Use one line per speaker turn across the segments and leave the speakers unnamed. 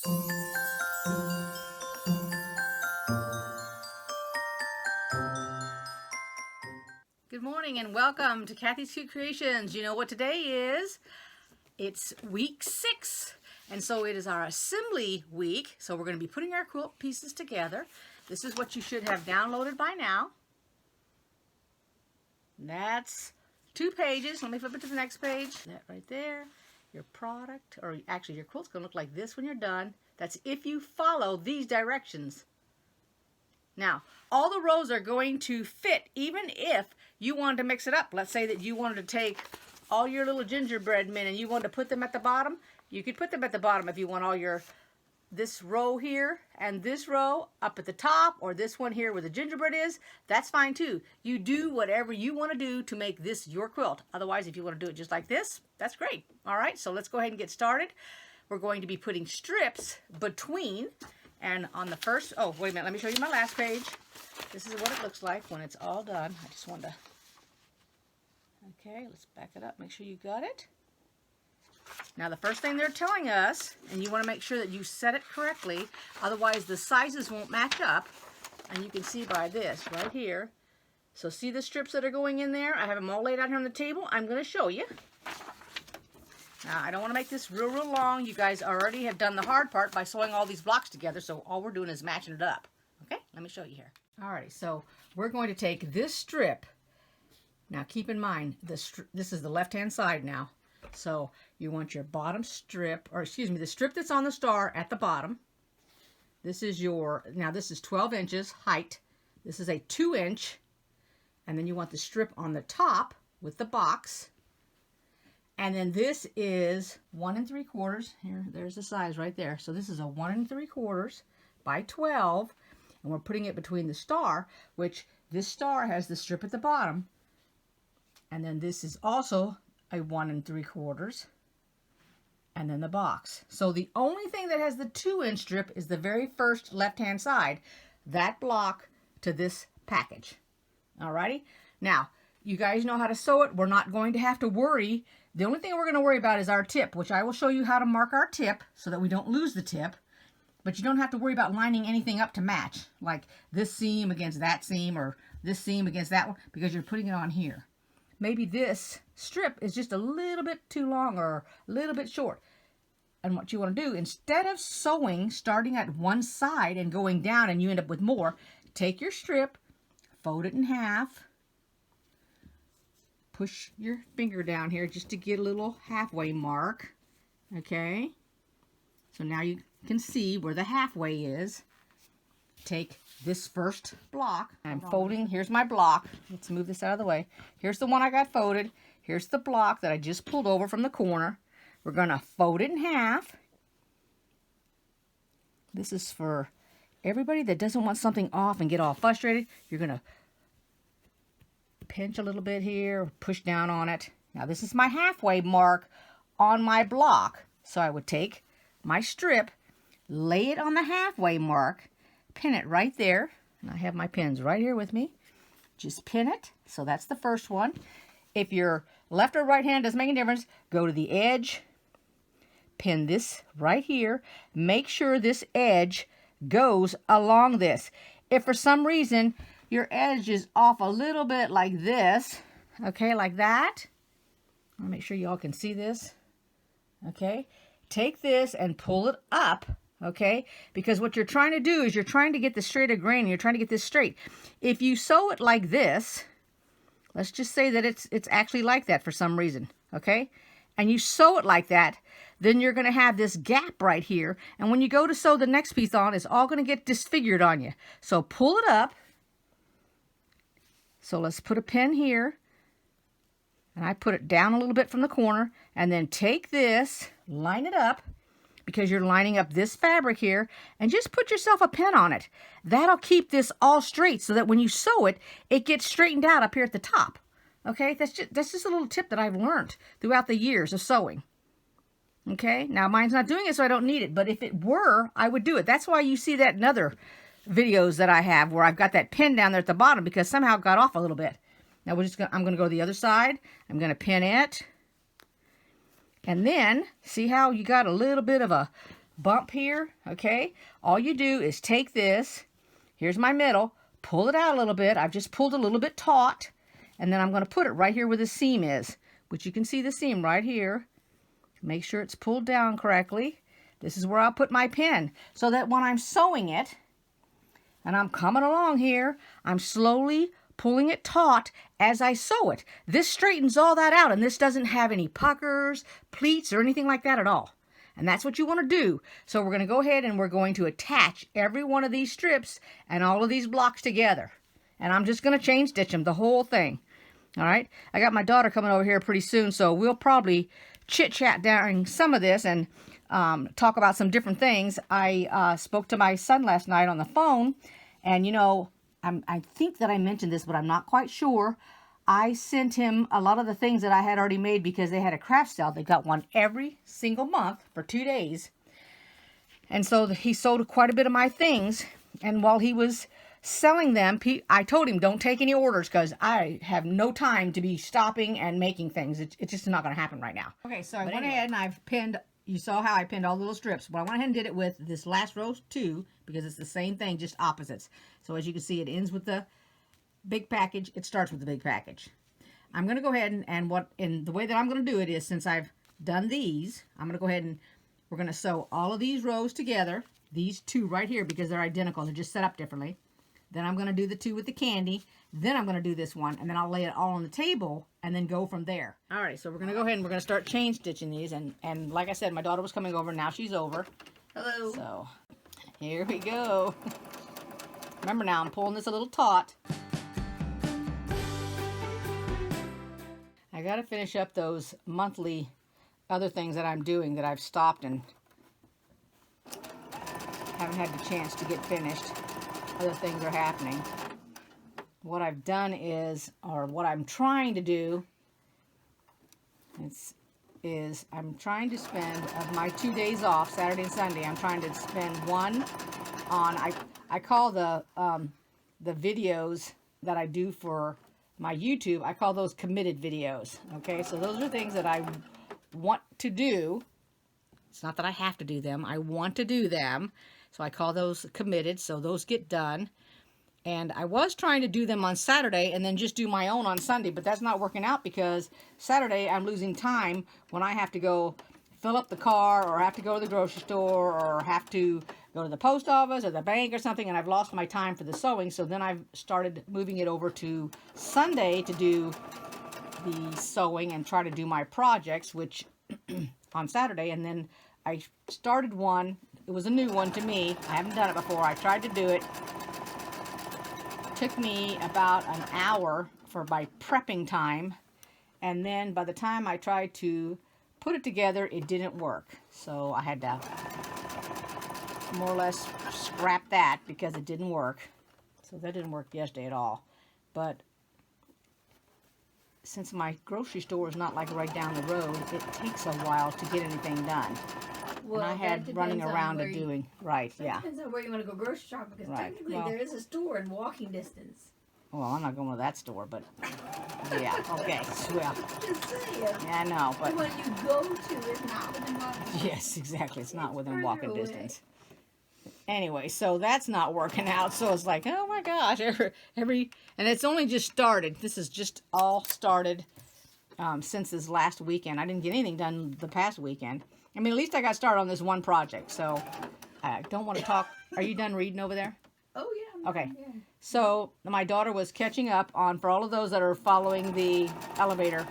Good morning and welcome to Kathy's Cute Creations. You know what today is? It's week 6. And so it is our assembly week. So we're going to be putting our quilt pieces together. This is what you should have downloaded by now. That's 2 pages. Let me flip it to the next page. That right there. Your product, or actually your quilt's going to look like this when you're done. That's if you follow these directions. Now, all the rows are going to fit even if you wanted to mix it up. Let's say that you wanted to take all your little gingerbread men and you wanted to put them at the bottom. You could put them at the bottom if you want all your, this row here and this row up at the top, or this one here where the gingerbread is. That's fine too. You do whatever you want to do to make this your quilt. Otherwise, if you want to do it just like this, that's great. All right, so let's go ahead and get started. We're going to be putting strips between. And on the first, oh, wait a minute, let me show you my last page. This is what it looks like when it's all done. I just wanted to, okay, let's back it up, make sure you got it. Now the first thing they're telling us, and you want to make sure that you set it correctly, otherwise the sizes won't match up. And you can see by this right here. So see the strips that are going in there? I have them all laid out here on the table. I'm going to show you. Now, I don't want to make this real long. You guys already have done the hard part by sewing all these blocks together, so all we're doing is matching it up. Okay, let me show you here. Alrighty, so we're going to take this strip. Now, keep in mind, this is the left-hand side now. So you want your bottom strip, or excuse me, the strip that's on the star at the bottom. This is your, now this is 12 inches height. This is a 2-inch. And then you want the strip on the top with the box. And then this is 1 3/4. Here, there's the size right there. So this is a 1 3/4 by 12. And we're putting it between the star, which this star has the strip at the bottom. And then this is also a 1 3/4. And then the box. So the only thing that has the 2-inch strip is the very first left-hand side. That block to this package. Alrighty? Now, you guys know how to sew it. We're not going to have to worry. The only thing we're going to worry about is our tip, which I will show you how to mark our tip so that we don't lose the tip. But you don't have to worry about lining anything up to match, like this seam against that seam or this seam against that one, because you're putting it on here. Maybe this strip is just a little bit too long or a little bit short. And what you want to do, instead of sewing, starting at one side and going down and you end up with more, take your strip, fold it in half, push your finger down here just to get a little halfway mark, okay? So now you can see where the halfway is. Take this first block. I'm folding, here's my block. Let's move this out of the way. Here's the one I got folded. Here's the block that I just pulled over from the corner. We're gonna fold it in half. This is for everybody that doesn't want something off and get all frustrated. You're gonna pinch a little bit here, push down on it. Now this is my halfway mark on my block. So I would take my strip, lay it on the halfway mark, pin it right there. And I have my pins right here with me. Just pin it. So that's the first one. If your left or right hand doesn't make a difference, go to the edge, pin this right here. Make sure this edge goes along this. If for some reason your edge is off a little bit like this, okay, like that. I'll make sure y'all can see this, okay? Take this and pull it up, okay? Because what you're trying to do is you're trying to get the straight of grain. You're trying to get this straight. If you sew it like this, let's just say that it's actually like that for some reason, okay? And you sew it like that, then you're going to have this gap right here. And when you go to sew the next piece on, it's all going to get disfigured on you. So pull it up. So let's put a pin here. And I put it down a little bit from the corner. And then take this, line it up, because you're lining up this fabric here, and just put yourself a pin on it. That'll keep this all straight so that when you sew it, it gets straightened out up here at the top. Okay, that's just a little tip that I've learned throughout the years of sewing. Okay, now mine's not doing it, so I don't need it, but if it were, I would do it. That's why you see that in other videos that I have where I've got that pin down there at the bottom, because somehow it got off a little bit. Now I'm going to go to the other side. I'm going to pin it. And then, see how you got a little bit of a bump here, okay, all you do is take this, here's my middle, pull it out a little bit. I've just pulled a little bit taut, and then I'm going to put it right here where the seam is, which you can see the seam right here. Make sure it's pulled down correctly. This is where I'll put my pin, so that when I'm sewing it, and I'm coming along here, I'm slowly pulling it taut as I sew it. This straightens all that out, and this doesn't have any puckers, pleats, or anything like that at all. And that's what you want to do. So we're going to go ahead and we're going to attach every one of these strips and all of these blocks together. And I'm just going to chain stitch them, the whole thing. All right? I got my daughter coming over here pretty soon, so we'll probably chit-chat during some of this and talk about some different things. I spoke to my son last night on the phone, and you know, I think that I mentioned this, but I'm not quite sure. I sent him a lot of the things that I had already made because they had a craft sale. They got one every single month for 2 days. And so he sold quite a bit of my things. And while he was selling them, I told him, don't take any orders because I have no time to be stopping and making things. It's just not going to happen right now. Okay, so I went ahead and I've pinned, you saw how I pinned all the little strips. But I went ahead and did it with this last row too, because it's the same thing, just opposites. So as you can see, it ends with the big package, it starts with the big package. I'm going to go ahead and the way that I'm going to do it is, since I've done these, I'm going to go ahead and we're going to sew all of these rows together, these two right here, because they're identical, they're just set up differently. Then I'm going to do the two with the candy, then I'm going to do this one, and then I'll lay it all on the table and then go from there. Alright, so we're going to go ahead and we're going to start chain stitching these, and like I said, my daughter was coming over, now she's over.
Hello.
So, here we go. Remember now, I'm pulling this a little taut. I got to finish up those monthly other things that I'm doing that I've stopped and haven't had the chance to get finished. Other things are happening. What I've done is, or what I'm trying to do, is I'm trying to spend, of my 2 days off, Saturday and Sunday, I'm trying to spend one on, I call the videos that I do for my YouTube, I call those committed videos. Okay, so those are things that I want to do. It's not that I have to do them, I want to do them. So I call those committed, so those get done. And I was trying to do them on Saturday and then just do my own on Sunday, but that's not working out because Saturday I'm losing time when I have to go fill up the car, or have to go to the grocery store, or have to go to the post office or the bank or something, and I've lost my time for the sewing. So then I've started moving it over to Sunday to do the sewing and try to do my projects, which on Saturday. And then I started one. It was a new one to me. I haven't done it before. I tried to do it. Took me about an hour for my prepping time, and then by the time I tried to put it together, it didn't work. So I had to more or less scrap that because it didn't work. So that didn't work yesterday at all. But since my grocery store is not like right down the road, it takes a while to get anything done. Well, and I had running around and doing, right, yeah.
Depends on where you want to go grocery shopping, because technically there is a store in walking distance.
Well, I'm not going to that store, but yeah, okay, well.
Just saying.
Yeah, I know, but.
The one you go to is not within walking distance.
Yes, exactly, it's not within walking distance. Anyway, so that's not working out, so it's like, oh my gosh, and it's only just started. This is just all started since this last weekend. I didn't get anything done the past weekend. I mean, at least I got started on this one project, so I don't want to talk. Are you done reading over there?
Oh, yeah.
Okay. Yeah. So my daughter was catching up on, for all of those that are following the elevator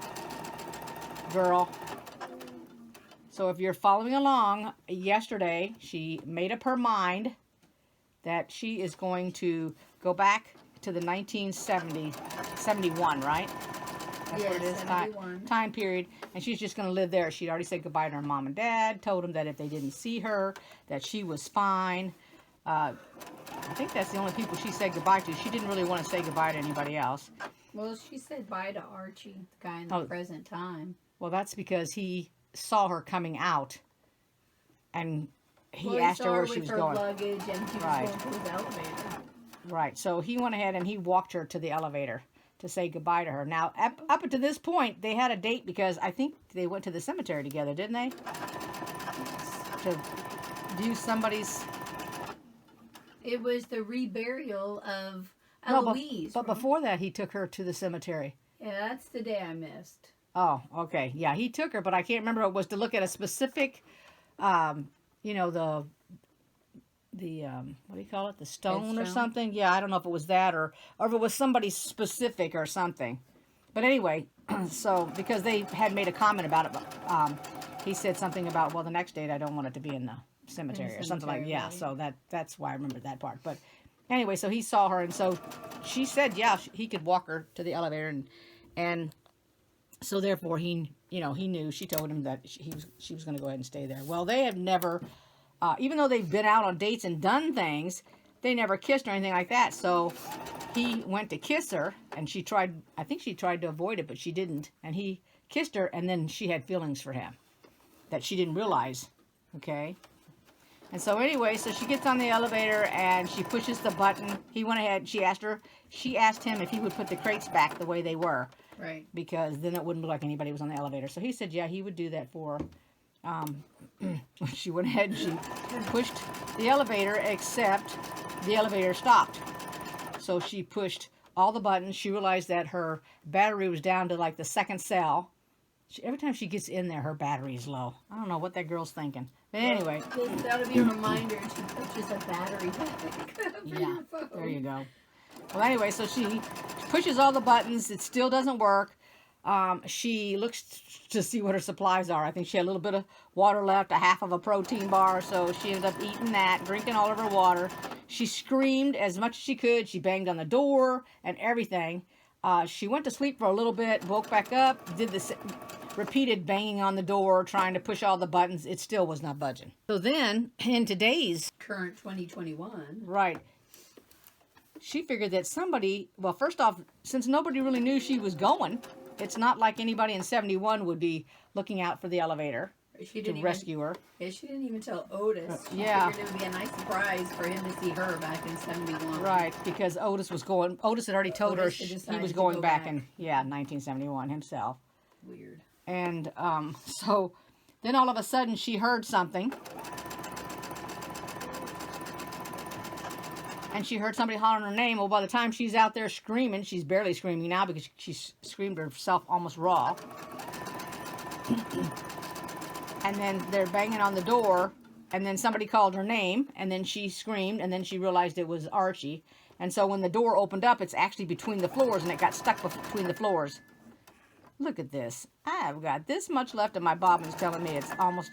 girl. So if you're following along, yesterday she made up her mind that she is going to go back to the 1971, right? That's what it is, time period. And she's just going to live there. She'd already said goodbye to her mom and dad, told them that if they didn't see her, that she was fine. I think that's the only people she said goodbye to. She didn't really want to say goodbye to anybody else.
Well, she said bye to Archie, the guy in the present time.
Well, that's because he saw her coming out, and he asked her where she was going.
Luggage, and she was going to his elevator.
Right, so he went ahead and he walked her to the elevator to say goodbye to her. Now, up to this point, they had a date because I think they went to the cemetery together, didn't they? To view somebody's...
It was the reburial of
No,
Eloise.
but before that, he took her to the cemetery.
Yeah, that's the day I missed.
Oh, okay. Yeah, he took her, but I can't remember. It was to look at a specific, you know, the what do you call it? The stone or something? Yeah, I don't know if it was that or if it was somebody specific or something. But anyway, so because they had made a comment about it, he said something about, well, the next date I don't want it to be in the cemetery or something like that. Yeah, so that's why I remember that part. But anyway, so he saw her, and so she said, yeah, he could walk her to the elevator, and so therefore he, you know, he knew. She told him that she was going to go ahead and stay there. Well, they have never, even though they've been out on dates and done things, they never kissed or anything like that. So he went to kiss her, and she tried. I think she tried to avoid it, but she didn't. And he kissed her, and then she had feelings for him that she didn't realize. Okay. And so anyway, so she gets on the elevator and she pushes the button. He went ahead. She asked him if he would put the crates back the way they were.
Right.
Because then it wouldn't look like anybody was on the elevator. So he said, yeah, he would do that for her. She went ahead and she pushed the elevator, except the elevator stopped. So she pushed all the buttons. She realized that her battery was down to like the second cell. Every time she gets in there, her battery is low. I don't know what that girl's thinking. But anyway.
That would be a reminder to purchase a battery pack for your phone.
There you go. Well, anyway, so she pushes all the buttons. It still doesn't work. She looks to see what her supplies are. I think she had a little bit of water left, a half of a protein bar. So she ended up eating that, drinking all of her water. She screamed as much as she could. She banged on the door and everything. She went to sleep for a little bit, woke back up, did this repeated banging on the door, trying to push all the buttons. It still was not budging. So then, in today's...
current 2021.
Right. She figured that somebody... Well, first off, since nobody really knew she was going, it's not like anybody in 71 would be looking out for the elevator to rescue her.
Yeah, she didn't even tell Otis. She
yeah.
figured it would be a nice surprise for him to see her back in 71.
Right, because Otis was going... Otis had already told her he was going back in, 1971 himself.
Weird.
And so then all of a sudden she heard something. And she heard somebody hollering her name. Well, by the time she's out there screaming, she's barely screaming now because she screamed herself almost raw. And then they're banging on the door. And then somebody called her name. And then she screamed. And then she realized it was Archie. And so when the door opened up, it's actually between the floors. And it got stuck between the floors. Look at this. I've got this much left, and my bobbin's telling me it's almost...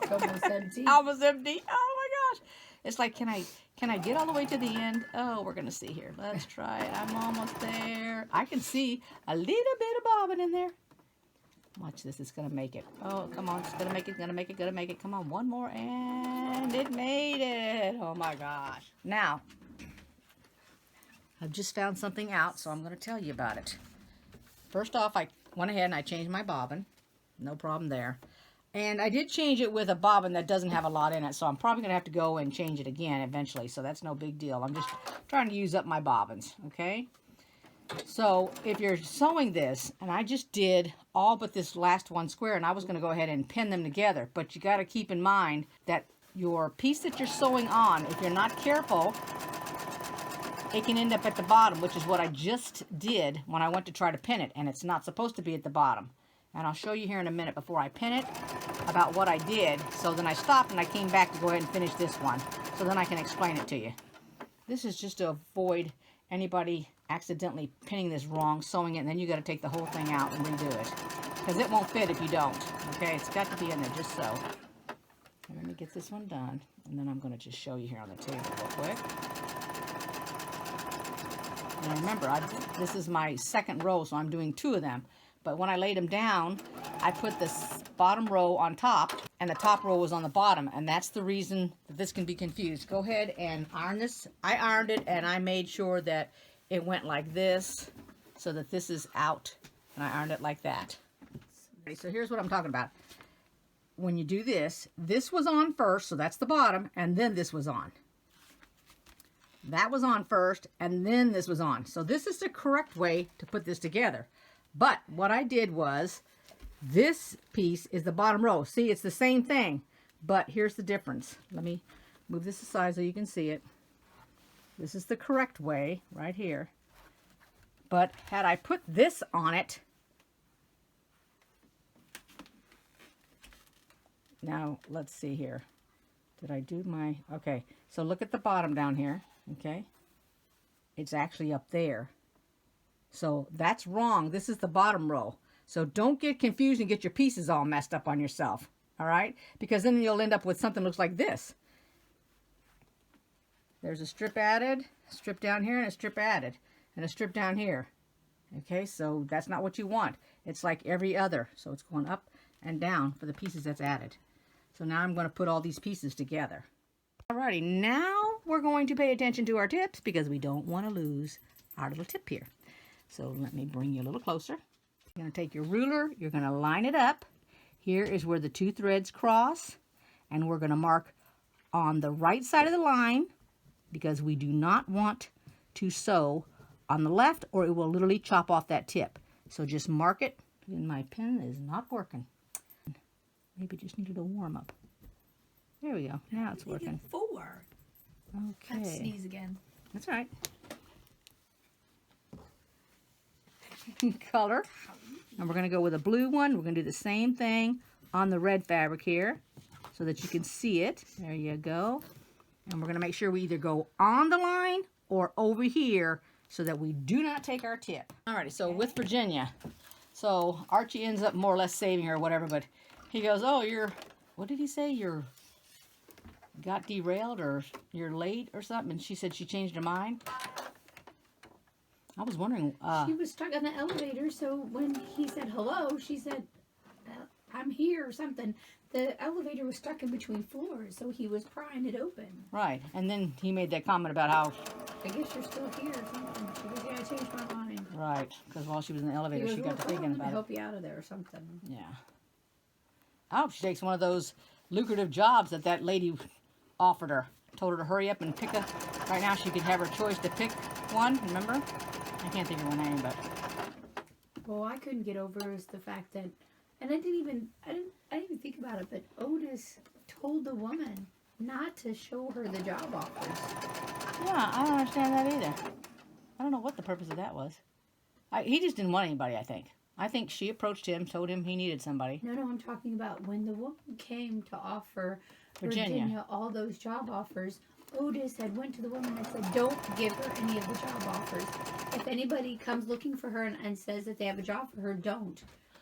almost empty.
Almost empty. Oh, my gosh. It's like, can I get all the way to the end? Oh, we're going to see here. Let's try it. I'm almost there. I can see a little bit of bobbin in there. Watch this. It's going to make it. Oh, come on. It's going to make it. Going to make it. Going to make it. Come on. One more, and it made it. Oh, my gosh. Now, I've just found something out, so I'm going to tell you about it. First off, I went ahead and I changed my bobbin. No problem there. And I did change it with a bobbin that doesn't have a lot in it, so I'm probably going to have to go and change it again eventually, so that's no big deal. I'm just trying to use up my bobbins, okay? So if you're sewing this, and I just did all but this last one square, and I was going to go ahead and pin them together, but you got to keep in mind that your piece that you're sewing on, if you're not careful, it can end up at the bottom, which is what I just did when I went to try to pin it, and it's not supposed to be at the bottom. And I'll show you here in a minute before I pin it about what I did. So then I stopped and I came back to go ahead and finish this one. So then I can explain it to you. This is just to avoid anybody accidentally pinning this wrong, sewing it, and then you got to take the whole thing out and redo it. Because it won't fit if you don't. Okay, it's got to be in there just so. And let me get this one done. And then I'm going to just show you here on the table real quick. And remember, this is my second row, so I'm doing 2 of them. But when I laid them down, I put this bottom row on top, and the top row was on the bottom. And that's the reason that this can be confused. Go ahead and iron this. I ironed it, and I made sure that it went like this, so that this is out. And I ironed it like that. Okay, so here's what I'm talking about. When you do this, this was on first, so that's the bottom, and then this was on. That was on first, and then this was on. So this is the correct way to put this together. But what I did was, this piece is the bottom row. See, it's the same thing. But here's the difference. Let me move this aside so you can see it. This is the correct way right here. But had I put this on it, now let's see here. Did I do my, okay, so look at the bottom down here, okay? It's actually up there. So that's wrong. This is the bottom row. So don't get confused and get your pieces all messed up on yourself, all right? Because then you'll end up with something that looks like this. There's a strip added, a strip down here, and a strip added, and a strip down here. Okay, so that's not what you want. It's like every other. So it's going up and down for the pieces that's added. So now I'm going to put all these pieces together. Alrighty, now we're going to pay attention to our tips because we don't want to lose our little tip here. So let me bring you a little closer. You're going to take your ruler, you're going to line it up. Here is where the two threads cross, and we're going to mark on the right side of the line because we do not want to sew on the left or it will literally chop off that tip. So just mark it. And my pen is not working. Maybe just needed a warm up. There we go. Now it's working.
4.
Okay.
Let's sneeze again.
That's right. Color. And we're going to go with a blue one. We're going to do the same thing on the red fabric here so that you can see it. There you go. And we're going to make sure we either go on the line or over here so that we do not take our tip. Alrighty, so with Virginia, so Archie ends up more or less saving her or whatever, but he goes, oh, what did he say? You're got derailed or you're late or something? And she said she changed her mind. I was wondering.
She was stuck on the elevator, so when he said hello, she said, I'm here or something. The elevator was stuck in between floors, so he was prying it open.
Right, and then he made that comment about how...
I guess you're still here or something. She goes, yeah, I changed my mind.
Right, because while she was in the elevator, she got to thinking about it.
Help you out of there or something.
Yeah. I hope she takes one of those lucrative jobs that that lady offered her. Told her to hurry up and pick a... Right now, she could have her choice to pick one, remember? I can't think of her name, but...
Well, I couldn't get over is the fact that... And I didn't even think about it, but Otis told the woman not to show her the job offers.
Yeah, I don't understand that either. I don't know what the purpose of that was. He just didn't want anybody, I think. I think she approached him, told him he needed somebody.
No, I'm talking about when the woman came to offer Virginia all those job offers, Otis had went to the woman and said, don't give her any of the job offers. If anybody comes looking for her and says that they have a job for her, don't.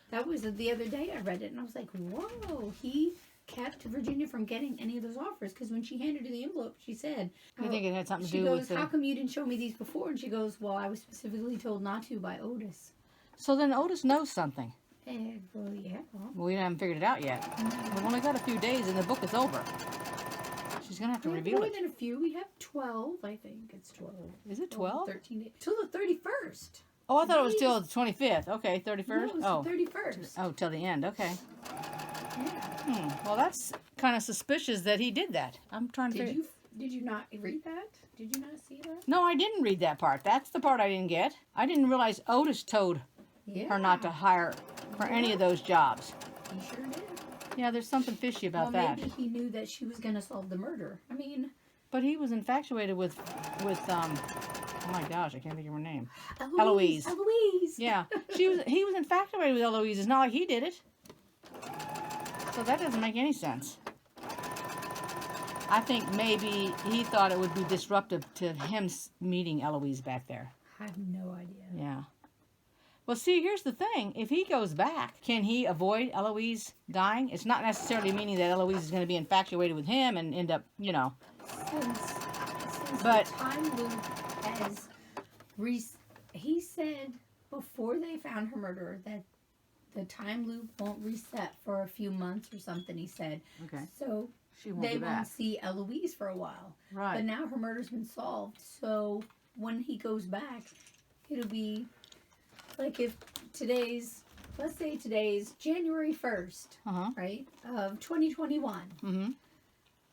That was the other day I read it, and I was like, whoa, he kept Virginia from getting any of those offers, because when she handed her the envelope, she said...
You think it had something to
do
with...
She goes, how come you didn't show me these before? And she goes, well, I was specifically told not to by Otis.
So then Otis knows something.
Well, yeah.
Well, we haven't figured it out yet. We've only got a few days, and the book is over. She's going to have to reveal
more
it.
More than a few. We have 12, I think. It's 12.
Is it 12?
13 days. Till the 31st.
Oh, I thought it was till the 25th. Okay, 31st?
No, it's the 31st.
Oh, till the end. Okay.
Yeah.
Well, that's kind of suspicious that he did that. I'm trying to figure...
Did you not read that? Did you not see that?
No, I didn't read that part. That's the part I didn't get. I didn't realize Otis told her not to hire for any of those jobs.
He sure did.
Yeah, there's something fishy about that.
Maybe he knew that she was going to solve the murder. I mean...
But he was infatuated with oh my gosh, I can't think of her name.
Eloise.
Yeah, he was infatuated with Eloise. It's not like he did it. So that doesn't make any sense. I think maybe he thought it would be disruptive to him meeting Eloise back there.
I have no idea.
Yeah. Well, see, here's the thing. If he goes back, can he avoid Eloise dying? It's not necessarily meaning that Eloise is going to be infatuated with him and end up, you know.
Since
but
the time loop has... He said before they found her murderer that the time loop won't reset for a few months or something, he said.
Okay.
So they won't see Eloise for a while.
Right.
But now her murder's been solved. So when he goes back, it'll be like if let's say today's January 1st, right, of 2021.
Mm-hmm.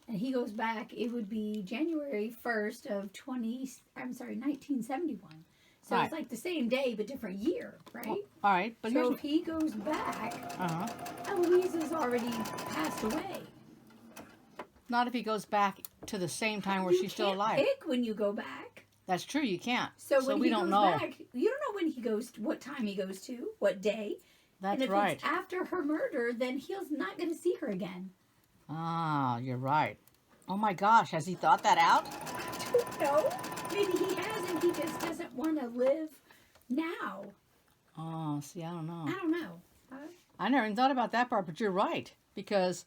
And he goes back, it would be January 1st of 1971. So
right.
It's like the same day, but different year, right?
Well, all right. But
so if he goes back, Eloise has already passed away.
Not if he goes back to the same time where she's still alive.
You can't pick when you go back.
That's true, you can't.
So when
we
he
don't
goes
know.
back, you don't know when he goes, what time he goes to, what day.
That's
and if
right.
it's after her murder, then he's not going to see her again.
Ah, you're right. Oh my gosh, has he thought that out?
I don't know. Maybe he hasn't. He just doesn't want to live now.
Oh, see, I don't know.
I don't know.
I never even thought about that part, but you're right. Because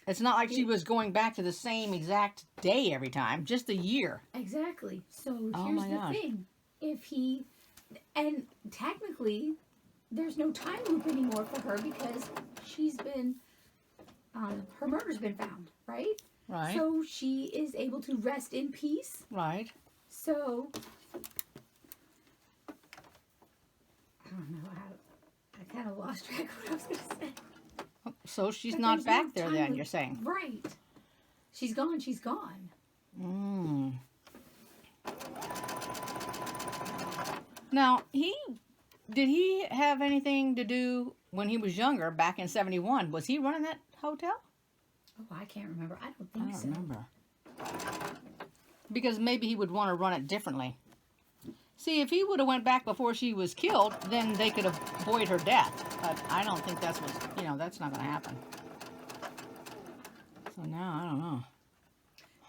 it's not like she was going back to the same exact day every time, just the year.
Exactly. So
Oh
here's
my
the
gosh.
thing. If he, and technically, there's no time loop anymore for her because she's been, her murder's been found, right?
Right.
So she is able to rest in peace.
Right.
So, I don't know how, I kind of lost track of what I was going to say.
So she's
But
not
there's
back
no
there
time
then,
loop.
you're saying?
Right. She's gone, she's gone.
Mm. Now, did he have anything to do when he was younger, back in 71? Was he running that hotel?
Oh, I can't remember. I don't
I
think
don't
so.
remember. Because maybe he would want to run it differently. See, if he would have went back before she was killed, then they could avoid her death. But I don't think that's what's, that's not going to happen. So now, I don't know.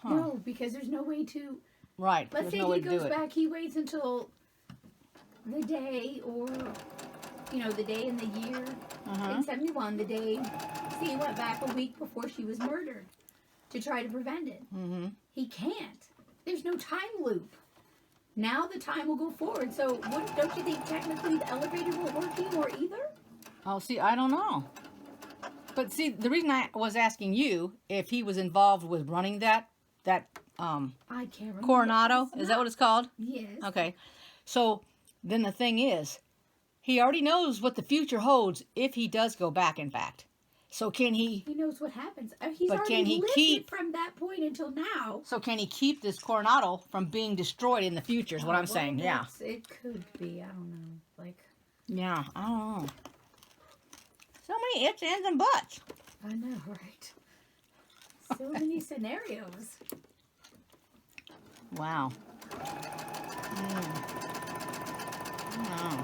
Huh.
No, because there's no way to...
Right.
Let's
There's
say
no way
he
to do
goes
it.
back, he waits until the day or, the day in the year in 71, the day, see, he went back a week before she was murdered to try to prevent it.
Mm-hmm.
He can't. There's no time loop. Now the time will go forward. So don't you think technically the elevator won't work anymore either?
Oh, see, I don't know. But see, the reason I was asking you if he was involved with running that
I can't remember.
Coronado, is that what it's called?
Yes.
Okay. So then the thing is, he already knows what the future holds if he does go back, in fact. So can he...
He knows what happens. He's
But
already
can he
lived
keep-
it from that point until now.
So can he keep this Coronado from being destroyed in the future is what I'm saying. Yeah.
It could be. I don't know.
Yeah, I don't know. So many ifs, ands, and buts.
I know, right? So many scenarios.
Wow. Wow.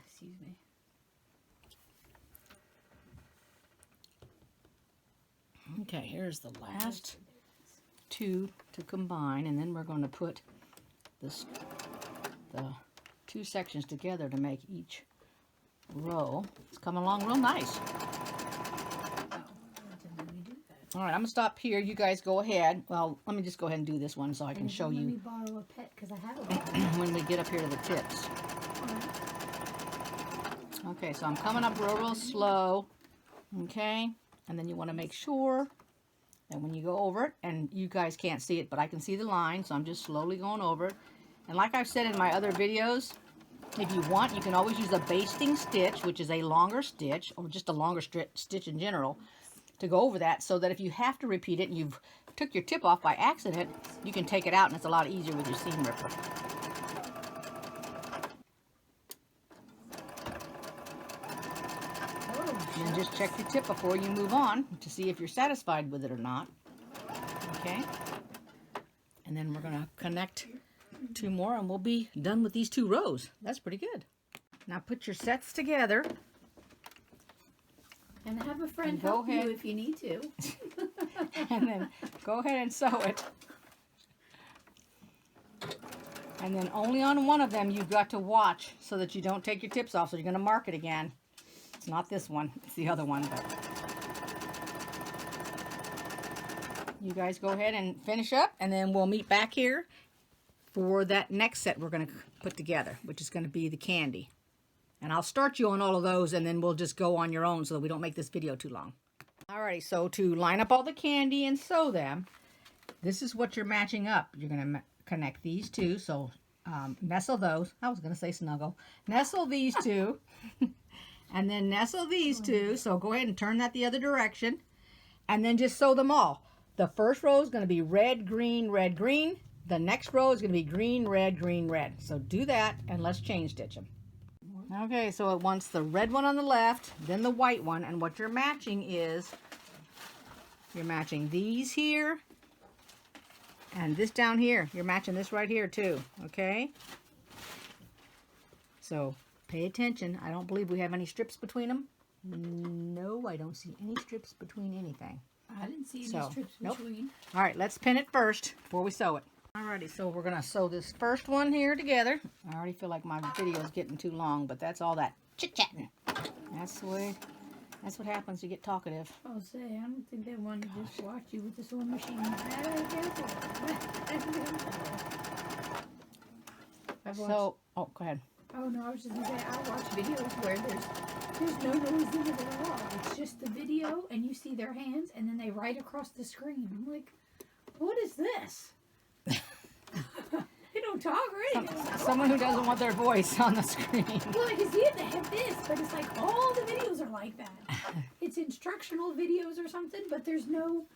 Excuse me.
Okay, here's the last two to combine, and then we're going to put the two sections together to make each row. It's coming along real nice. All right, I'm going to stop here. You guys go ahead. Well, let me just go ahead and do this one so I can show
Let me
you
borrow a pet because I have a pet.
when we get up here to the tips. Okay, so I'm coming up real slow. Okay, and then you want to make sure that when you go over it, and you guys can't see it, but I can see the line, so I'm just slowly going over it. And like I've said in my other videos, if you want, you can always use a basting stitch, which is a longer stitch, or just a longer stitch in general, to go over that, so that if you have to repeat it and you've took your tip off by accident, you can take it out and it's a lot easier with your seam ripper. And just check your tip before you move on to see if you're satisfied with it or not. Okay? And then we're going to connect two more and we'll be done with these two rows. That's pretty good. Now put your sets together.
And have a friend
Go
help
ahead.
you if you need to.
And then go ahead and sew it. And then only on one of them you've got to watch so that you don't take your tips off. So you're going to mark it again. It's not this one. It's the other one. But you guys go ahead and finish up. And then we'll meet back here for that next set we're going to put together, which is going to be the candy. And I'll start you on all of those, and then we'll just go on your own so that we don't make this video too long. Alrighty, so to line up all the candy and sew them, this is what you're matching up. You're going to connect these two, so nestle those. I was going to say snuggle. Nestle these two, and then nestle these two. So go ahead and turn that the other direction, and then just sew them all. The first row is going to be red, green, red, green. The next row is going to be green, red, green, red. So do that, and let's chain stitch them. Okay, so it wants the red one on the left, then the white one, and what you're matching is, you're matching these here, and this down here. You're matching this right here too, okay? So, pay attention. I don't believe we have any strips between them. No, I don't see any strips between anything.
I didn't see any strips between.
All right, let's pin it first before we sew it. Alrighty, so we're going to sew this first one here together. I already feel like my video is getting too long, but that's all that chit-chatting. That's what happens. You get talkative.
I'll say, I don't think they want to just watch you with the sewing machine.
So, oh, go ahead.
Oh, no, I was just going to say, I watch videos where there's no noise in it at all. It's just the video, and you see their hands, and then they write across the screen. I'm like, what is this? They don't talk or anything.
Someone who doesn't want their voice on the screen.
Well, I can see it. They have this, but it's like all the videos are like that. It's instructional videos or something, but there's not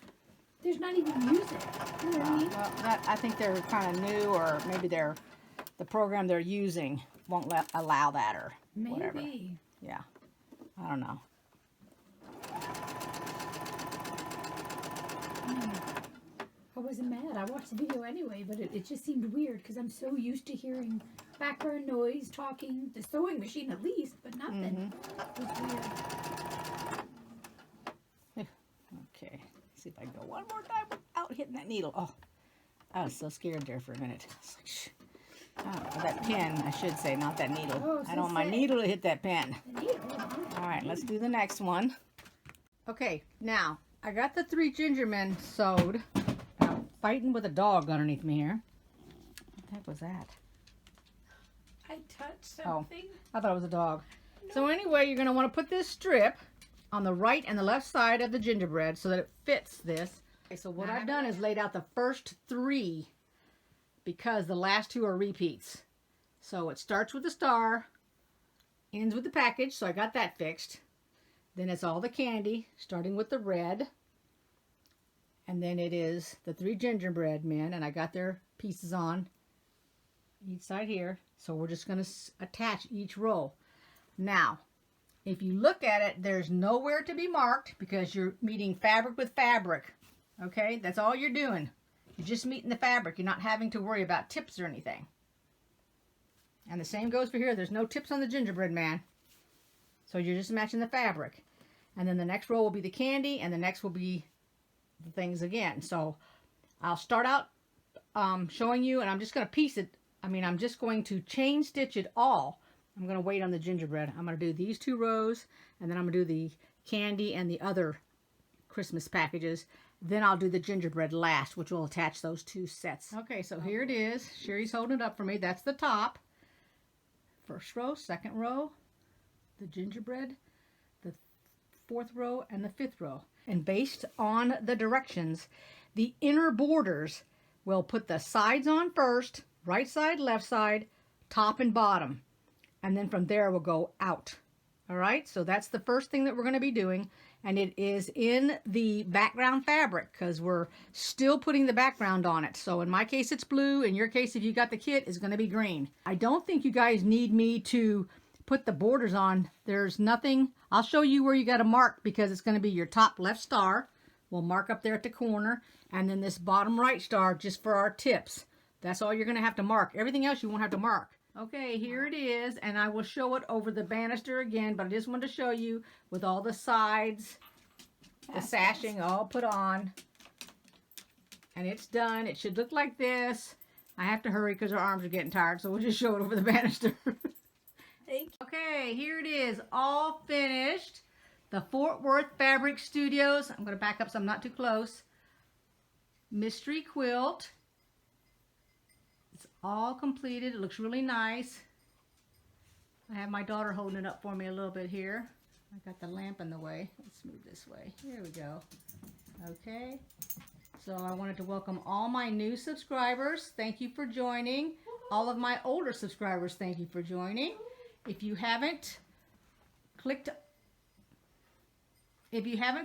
even music. You know what I mean?
Well, I think they're kind of new, or maybe the program they're using won't allow that, or whatever.
Maybe.
Yeah, I don't know.
I wasn't mad. I watched the video anyway, but it just seemed weird because I'm so used to hearing background noise, talking, the sewing machine at least, but nothing. It was weird.
Okay, let's see if I can go one more time without hitting that needle. Oh, I was so scared there for a minute. It's like, shh. Oh, that pen, I should say, not that needle.
Oh,
I don't want my needle to hit that pen.
The needle.
All right, let's do the next one. Okay, now, I got the 3 ginger men sewed. I'm fighting with a dog underneath me here. What the heck was that?
I touched something.
Oh, I thought it was a dog. No. So anyway, you're going to want to put this strip on the right and the left side of the gingerbread so that it fits this. Okay, so what I've done is laid out the first 3 because the last 2 are repeats. So it starts with the star, ends with the package, so I got that fixed. Then it's all the candy, starting with the red. And then it is the 3 gingerbread men, and I got their pieces on each side here. So we're just going to attach each row. Now, if you look at it, there's nowhere to be marked because you're meeting fabric with fabric. Okay, that's all you're doing. You're just meeting the fabric. You're not having to worry about tips or anything. And the same goes for here. There's no tips on the gingerbread man. So you're just matching the fabric. And then the next row will be the candy, and the next will be the things again. So I'll start out showing you, and I'm just going to piece it. I'm just going to chain stitch it all. I'm going to wait on the gingerbread. I'm going to do these 2 rows, and then I'm going to do the candy and the other Christmas packages. Then I'll do the gingerbread last, which will attach those 2 sets. Okay, so here it is. Sherry's holding it up for me. That's the top. First row, second row, the gingerbread, the 4th row, and the 5th row. And based on the directions, the inner borders will put the sides on first, right side, left side, top and bottom. And then from there we'll go out. All right, so that's the first thing that we're going to be doing. And it is in the background fabric because we're still putting the background on it. So in my case, it's blue. In your case, if you got the kit, it's going to be green. I don't think you guys need me to put the borders on. There's nothing. I'll show you where you got to mark because it's going to be your top left star. We'll mark up there at the corner. And then this bottom right star just for our tips. That's all you're going to have to mark. Everything else you won't have to mark. Okay, here it is, and I will show it over the banister again, but I just wanted to show you with all the sides, the sashing all put on, and it's done. It should look like this. I have to hurry because our arms are getting tired, so we'll just show it over the banister.
Thank you.
Okay, here it is, all finished. The Fort Worth Fabric Studios. I'm going to back up so I'm not too close. Mystery Quilt. It's all completed. It looks really nice. I have my daughter holding it up for me a little bit here. I got the lamp in the way. Let's move this way. Here we go. Okay. So I wanted to welcome all my new subscribers. Thank you for joining. All of my older subscribers, thank you for joining. If you haven't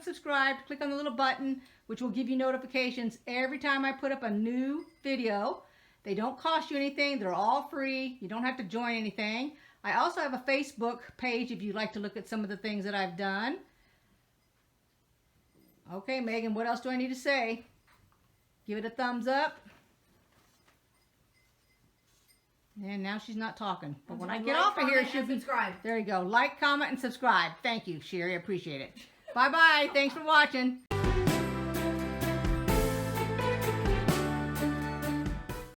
subscribed, click on the little button, which will give you notifications every time I put up a new video. They don't cost you anything. They're all free. You don't have to join anything. I also have a Facebook page if you'd like to look at some of the things that I've done. Okay, Megan, what else do I need to say? Give it a thumbs up. And now she's not talking. But when I get off of here, she'll be...
subscribe.
There you go. Like, comment, and subscribe. Thank you, Sherry. I appreciate it. Bye-bye. Thanks for watching.